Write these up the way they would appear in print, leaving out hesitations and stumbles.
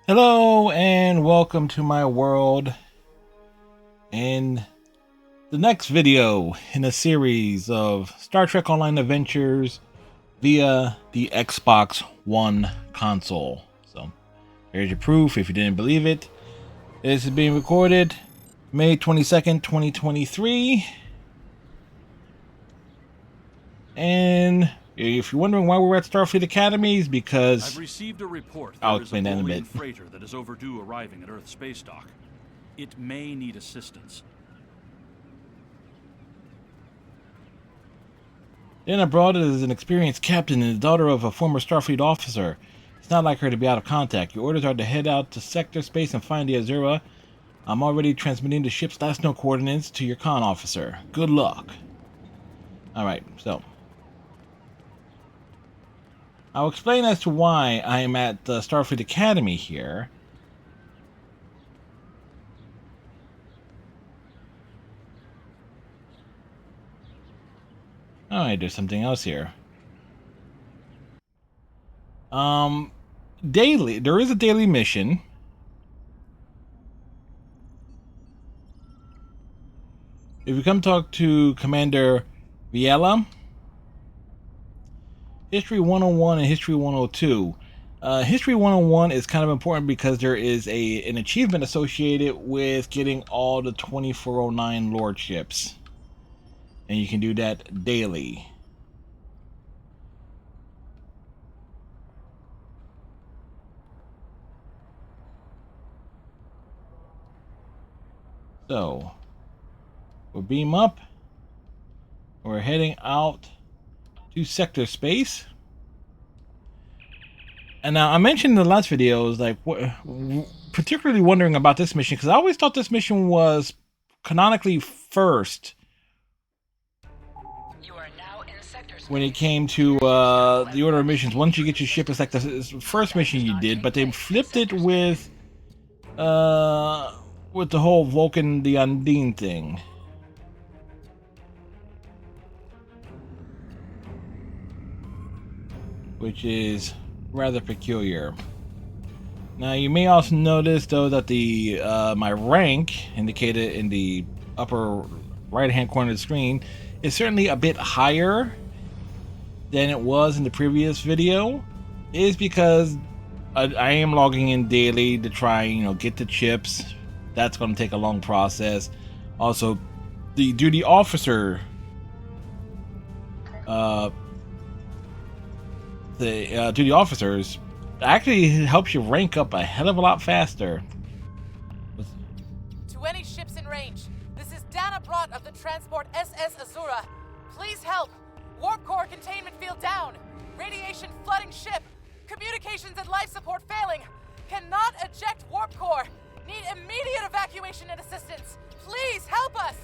Hello and welcome to my world. In the next video in a series of Star Trek Online adventures via the Xbox One console. So here's your proof if you didn't believe it. This is being recorded May 22nd, 2023. And if you're wondering why we're at Starfleet Academy, is because I've received a report I'll there is a explain that in a bit. Bolian freighter that is overdue arriving at Earth space dock. It may need assistance. Dana Broad is an experienced captain and the daughter of a former Starfleet officer. It's not like her to be out of contact. Your orders are to head out to sector space and find the Azura. I'm already transmitting the ship's last known coordinates to your con officer. Good luck. Alright, so I'll explain as to why I am at Starfleet Academy here. Alright, there's something else here. Daily, there is a daily mission. If you come talk to Commander Viella, History 101 and History 102. History 101 is kind of important because there is an achievement associated with getting all the 2409 lordships. And you can do that daily. So, we'll beam up. We're heading out to sector space. And now I mentioned in the last videos, like, particularly wondering about this mission, because I always thought this mission was canonically first when it came to the order of missions. Once you get your ship, it's like the first mission you did, but they flipped it with the whole Vulcan the Undine thing. Which is rather peculiar. Now you may also notice though that the my rank indicated in the upper right hand corner of the screen is certainly a bit higher than it was in the previous video. It is because I am logging in daily to try, get the chips. That's going to take a long process. Also, the duty officer the duty officers actually helps you rank up a hell of a lot faster. To any ships in range, this is Dana Brott of the transport SS Azura. Please help. Warp core containment field down. Radiation flooding ship. Communications and life support failing. Cannot eject warp core. Need immediate evacuation and assistance. Please help us.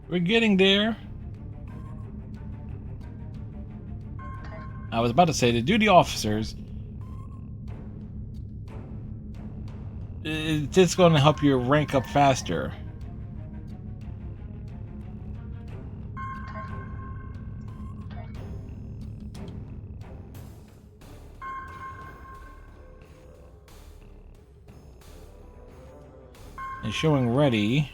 We're getting there. I was about to say the duty officers. It's just going to help you rank up faster. And showing ready.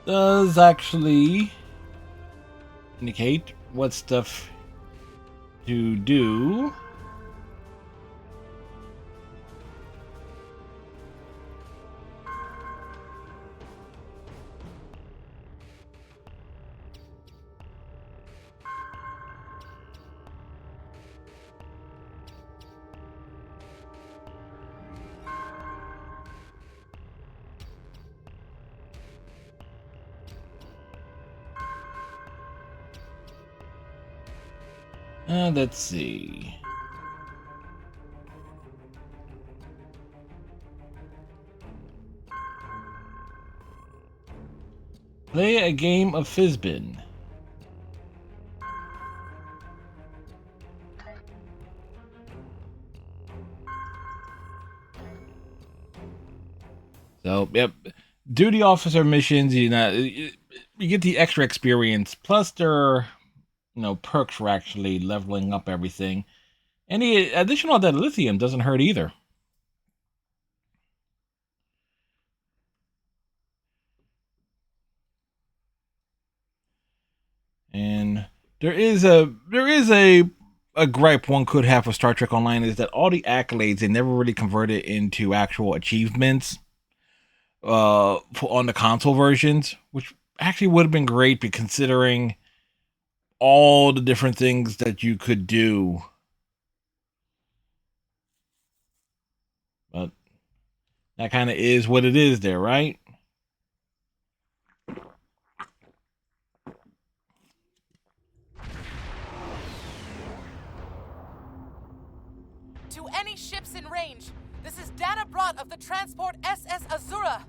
Does actually indicate what stuff to do. Let's see. Play a game of Fizbin. So, yep. duty officer missions, you get the extra experience. Plus, there are, perks for actually leveling up everything. Any additional that lithium doesn't hurt either. And there is a gripe one could have for Star Trek Online is that all the accolades they never really converted into actual achievements on the console versions, which actually would have been great, but considering all the different things that you could do. But that kind of is what it is there, right? To any ships in range, this is Dana Brott of the transport SS Azura.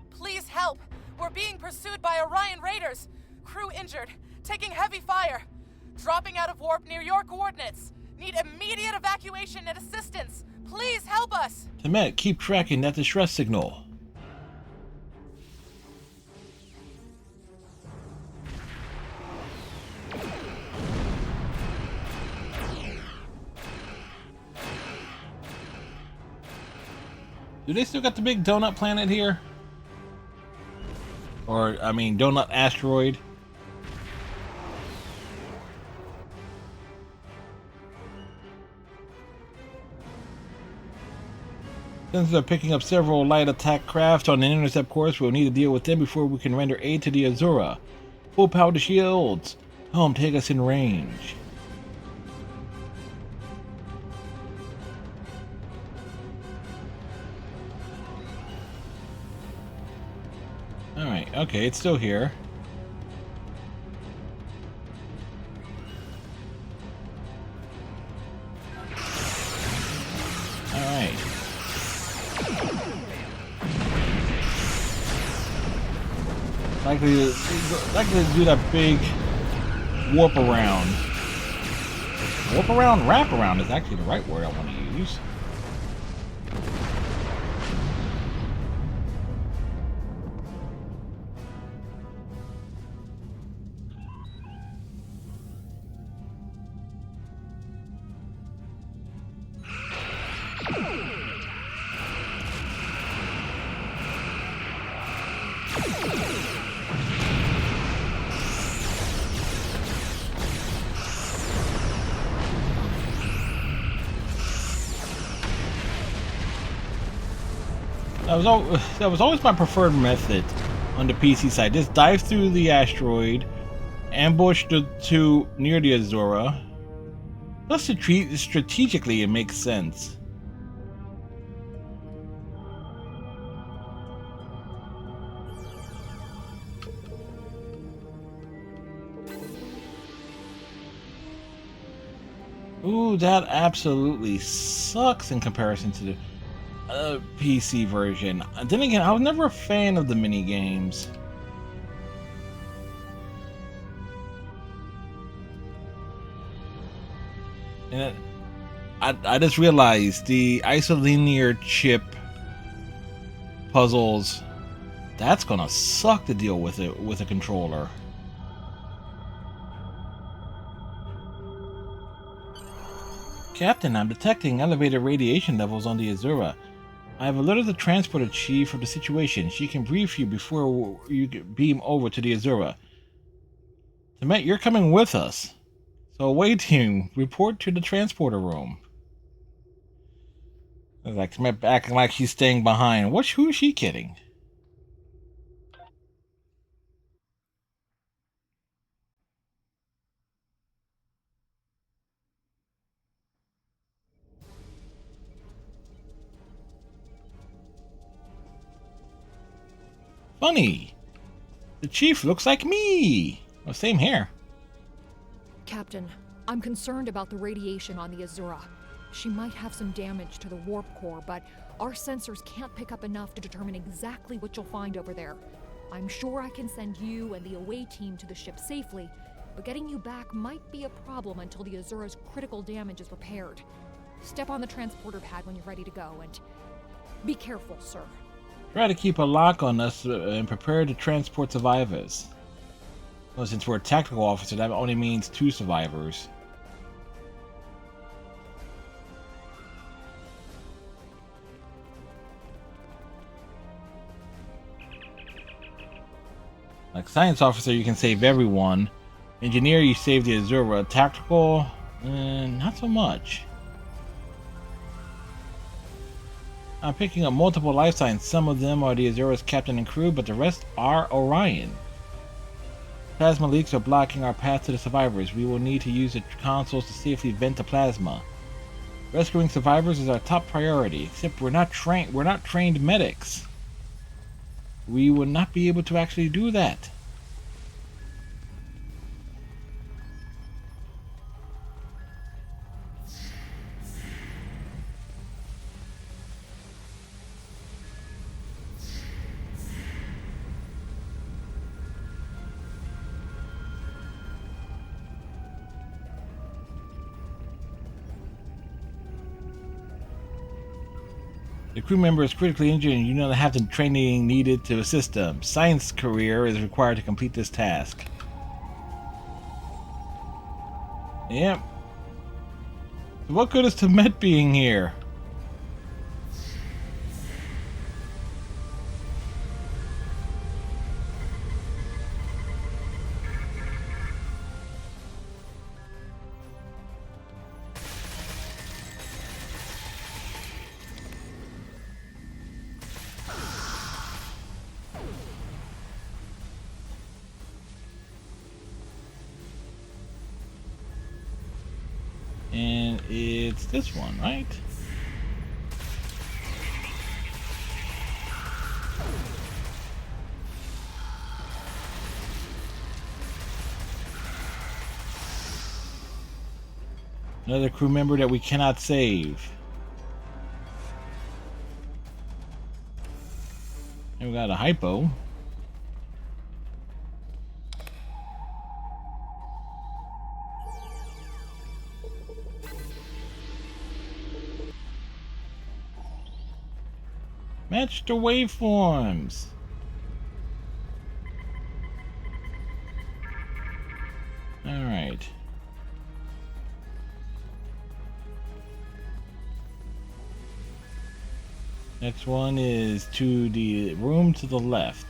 Please help. We're being pursued by Orion raiders. Crew injured, taking heavy fire. Dropping out of warp near your coordinates. Need immediate evacuation and assistance. Please help us. Temet, keep tracking that distress signal. Do they still got the big donut planet here? Or, I mean, donut asteroid? Since they're picking up several light attack craft on an intercept course, we'll need to deal with them before we can render aid to the Azura. Full power to shields. Helm, take us in range. Alright, okay, it's still here. Alright. Likely to do that big warp around. Warp around, wrap around is actually the right word I want to use. That was always my preferred method on the PC side. Just dive through the asteroid, ambush the two near the Azura. Plus, strategically, it makes sense. Ooh, that absolutely sucks in comparison to the PC version. Then again, I was never a fan of the mini games. And I just realized the isolinear chip puzzles, that's gonna suck to deal with it with a controller. Captain, I'm detecting elevated radiation levels on the Azura. I have alerted the transporter chief of the situation. She can brief you before you beam over to the Azura. Temet, you're coming with us. So away team, report to the transporter room. Like Temet acting like she's staying behind. Who is she kidding? Funny. The chief looks like me. Well, same hair. Captain, I'm concerned about the radiation on the Azura. She might have some damage to the warp core, but our sensors can't pick up enough to determine exactly what you'll find over there. I'm sure I can send you and the away team to the ship safely, but getting you back might be a problem until the Azura's critical damage is repaired. Step on the transporter pad when you're ready to go, and be careful, sir. Try to keep a lock on us and prepare to transport survivors. Well, since we're a tactical officer, that only means 2 survivors. Like science officer, you can save everyone. Engineer, you save the Azura. Tactical, not so much. I'm picking up multiple life signs. Some of them are the Azura's captain and crew, but the rest are Orion. Plasma leaks are blocking our path to the survivors. We will need to use the consoles to safely vent the plasma. Rescuing survivors is our top priority, except we're not trained medics. We will not be able to actually do that. The crew member is critically injured and you do not have the training needed to assist them. Science career is required to complete this task. Yep. So what good is Temet being here? And it's this one, right? Another crew member that we cannot save. And we got a hypo. Match the waveforms. All right. Next one is to the room to the left.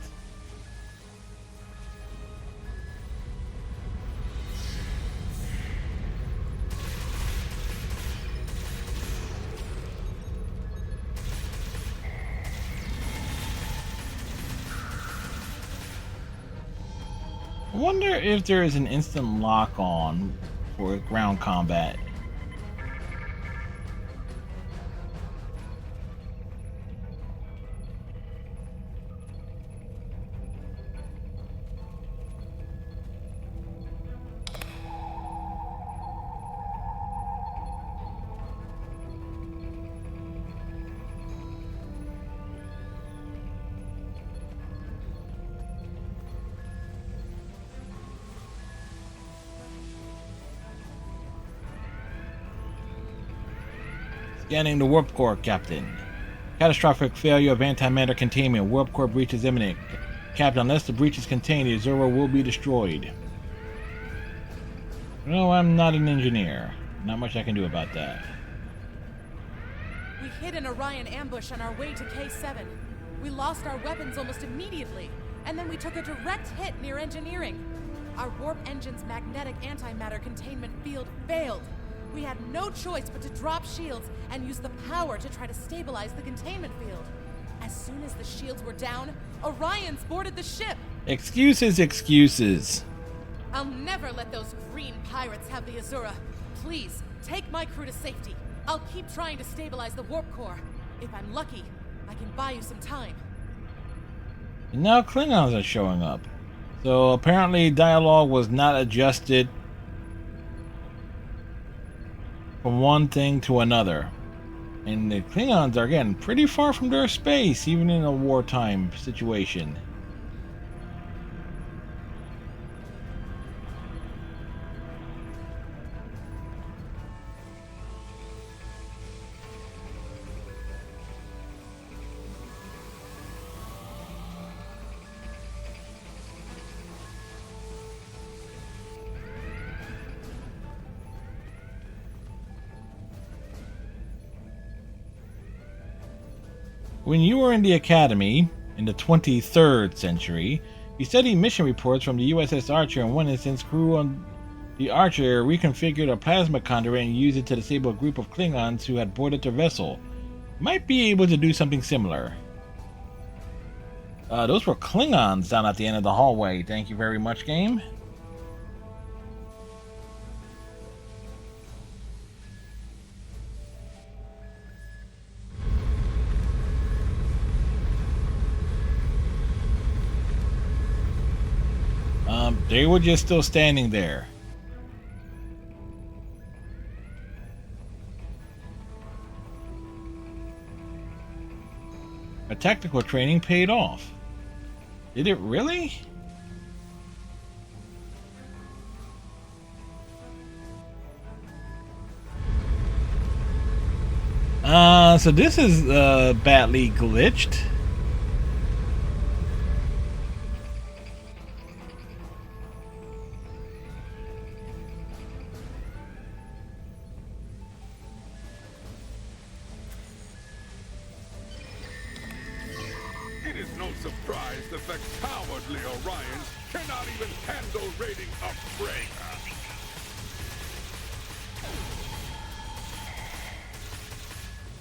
I wonder if there is an instant lock on for ground combat. Scanning the warp core, Captain. Catastrophic failure of antimatter containment. Warp core breach is imminent. Captain, unless the breach is contained, the Azura will be destroyed. No, I'm not an engineer. Not much I can do about that. We hit an Orion ambush on our way to K7. We lost our weapons almost immediately, and then we took a direct hit near engineering. Our warp engine's magnetic antimatter containment field failed. We had no choice but to drop shields and use the power to try to stabilize the containment field. As soon as the shields were down, Orions boarded the ship. Excuses, excuses. I'll never let those green pirates have the Azura. Please, take my crew to safety. I'll keep trying to stabilize the warp core. If I'm lucky, I can buy you some time. And now Klingons are showing up. So apparently dialogue was not adjusted from one thing to another. And the Klingons are, again, pretty far from their space, even in a wartime situation. When you were in the Academy in the 23rd century, you studied mission reports from the USS Archer. In one instance, crew on the Archer reconfigured a plasma conduit and used it to disable a group of Klingons who had boarded their vessel. Might be able to do something similar. Those were Klingons down at the end of the hallway. Thank you very much, game. They were just still standing there. My tactical training paid off. Did it really? So this is badly glitched. It is no surprise that the cowardly Orions cannot even handle raiding a freighter.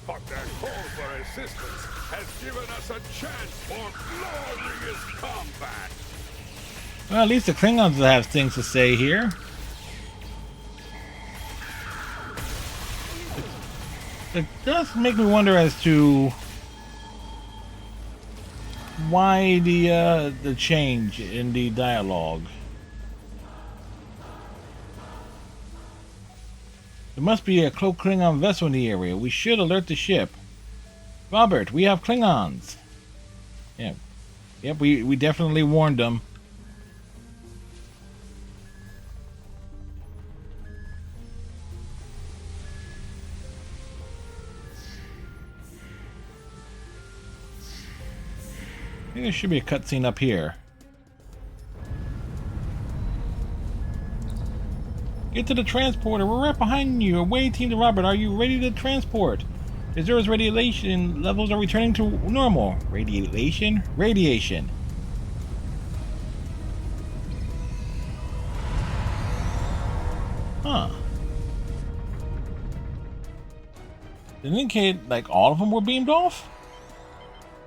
But their call for assistance has given us a chance for glorious combat. Well, at least the Klingons will have things to say here. It does make me wonder as to why the change in the dialogue. There must be a cloaked Klingon vessel in the area. We should alert the ship. Robert, we have Klingons. Yeah. Yep, we definitely warned them. I think there should be a cutscene up here. Get to the transporter. We're right behind you. Away, Team to Robert. Are you ready to transport? Azura's radiation levels are returning to normal. Radiation? Radiation. Huh. Did it indicate like all of them were beamed off?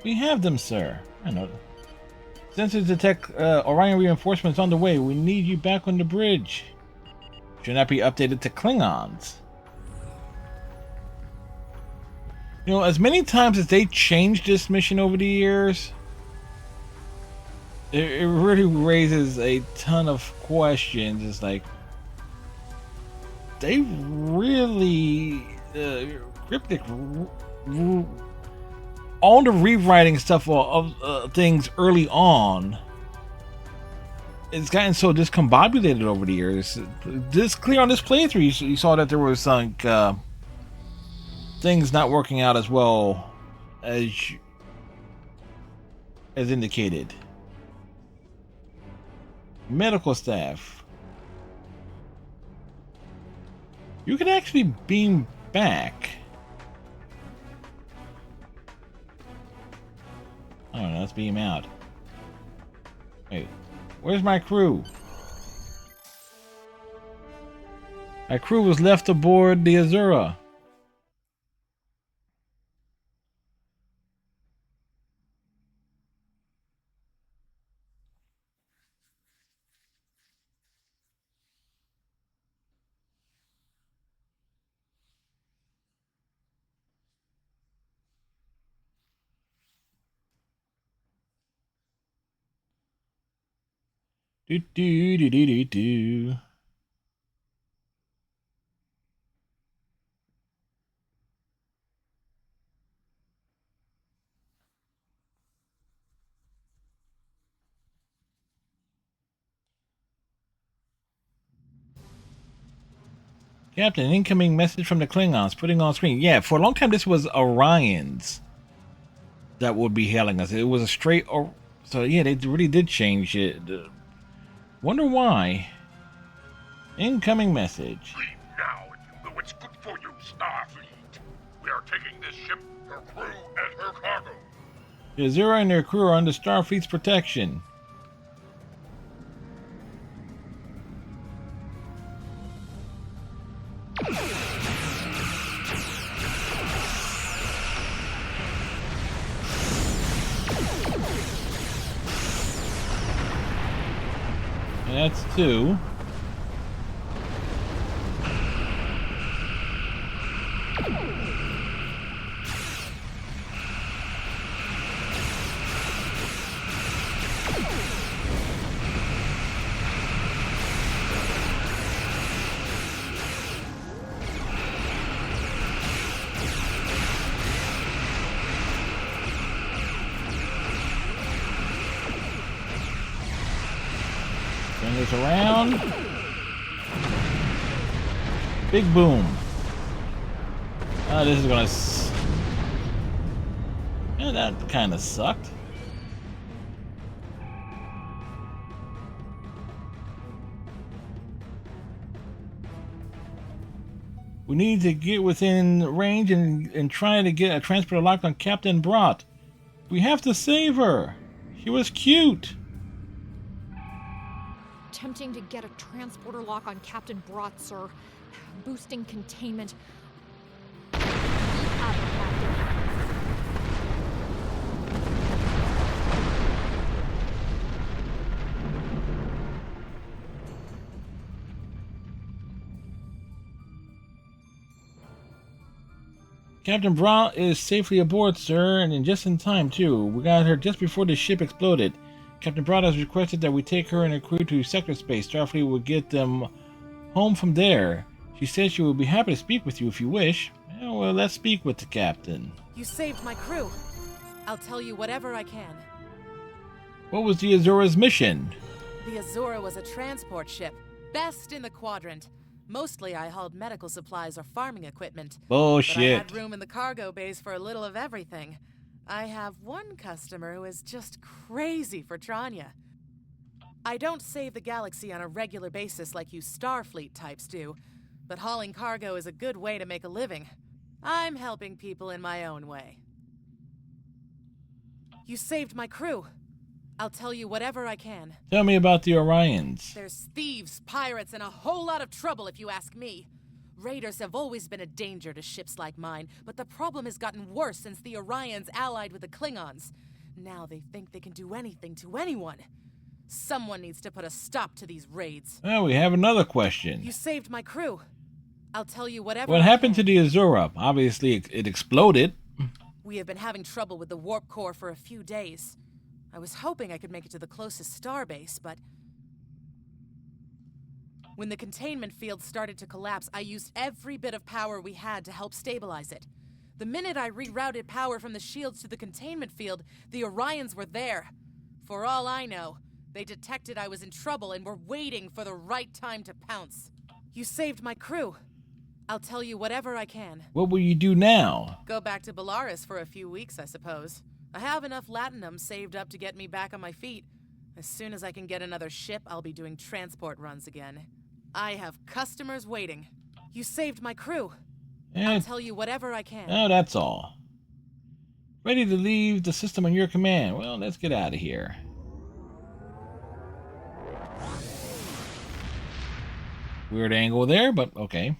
We have them, sir. I know. Sensors detect Orion reinforcements on the way. We need you back on the bridge. Should not be updated to Klingons. You know, as many times as they changed this mission over the years, it really raises a ton of questions. It's like they really Cryptic all the rewriting stuff of things early on. It's gotten so discombobulated over the years. This clear on this playthrough, you saw that there was like things not working out as well as indicated. Medical staff. You can actually beam back. I don't know, let's beam out. Wait, where's my crew? My crew was left aboard the Azura. Do do do do do do. Captain, incoming message from the Klingons, putting on screen. Yeah, for a long time this was Orions that would be hailing us. It was a straight... So yeah, they really did change it. Wonder why. Incoming message. Leave now if you know it's good for you, Starfleet. We are taking this ship, her crew, and her cargo The Azura and their crew are under Starfleet's protection. And that's 2. Turn this around. Big boom. Oh, this is gonna. Yeah, that kind of sucked. We need to get within range and try to get a transporter locked on Captain Brott. We have to save her. She was cute. Attempting to get a transporter lock on Captain Brott, sir. Boosting containment. Out, Captain. Captain Brott is safely aboard, sir, and just in time, too. We got her just before the ship exploded. Captain Brott has requested that we take her and her crew to sector space. Starfleet will get them home from there. She said she will be happy to speak with you if you wish. Well, let's speak with the captain. You saved my crew. I'll tell you whatever I can. What was the Azura's mission? The Azura was a transport ship, best in the quadrant. Mostly I hauled medical supplies or farming equipment. Bullshit. But I had room in the cargo bays for a little of everything. I have one customer who is just crazy for Tranya. I don't save the galaxy on a regular basis like you Starfleet types do, but hauling cargo is a good way to make a living. I'm helping people in my own way. You saved my crew. I'll tell you whatever I can. Tell me about the Orions. There's thieves, pirates, and a whole lot of trouble if you ask me. Raiders have always been a danger to ships like mine, but the problem has gotten worse since the Orions allied with the Klingons. Now they think they can do anything to anyone. Someone needs to put a stop to these raids. Well, we have another question. You saved my crew. I'll tell you whatever. What happened to the Azura? Obviously, it exploded. We have been having trouble with the warp core for a few days. I was hoping I could make it to the closest starbase, but when the containment field started to collapse, I used every bit of power we had to help stabilize it. The minute I rerouted power from the shields to the containment field, the Orions were there. For all I know, they detected I was in trouble and were waiting for the right time to pounce. You saved my crew. I'll tell you whatever I can. What will you do now? Go back to Bellaris for a few weeks, I suppose. I have enough latinum saved up to get me back on my feet. As soon as I can get another ship, I'll be doing transport runs again. I have customers waiting. You saved my crew. I'll tell you whatever I can. Oh, that's all. Ready to leave the system on your command. Well, let's get out of here. Weird angle there, but okay.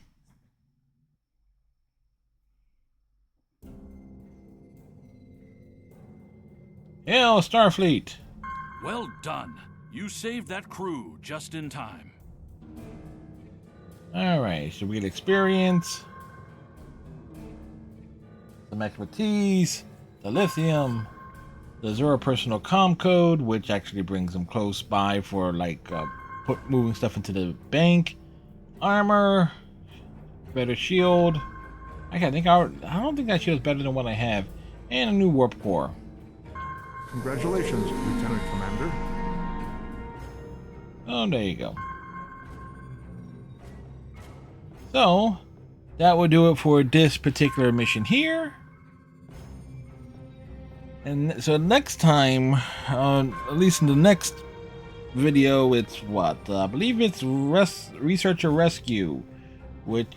Hail, Starfleet! Well done. You saved that crew just in time. Alright, so we get experience, some expertise, the lithium, the Azura personal comm code, which actually brings them close by for like moving stuff into the bank, armor, better shield. I don't think that shield's better than what I have, and a new warp core. Congratulations, Lieutenant Commander. Oh, there you go. So, that will do it for this particular mission here. And so next time, at least in the next video, it's what? I believe it's Researcher Rescue, which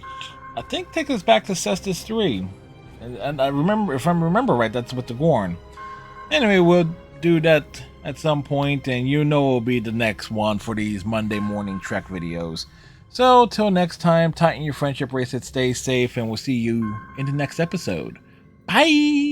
I think takes us back to Cestus 3. And I remember, if I remember right, that's with the Gorn. Anyway, we'll do that at some point, and you know it'll be the next one for these Monday morning Trek videos. So, till next time, tighten your friendship bracelet, stay safe, and we'll see you in the next episode. Bye!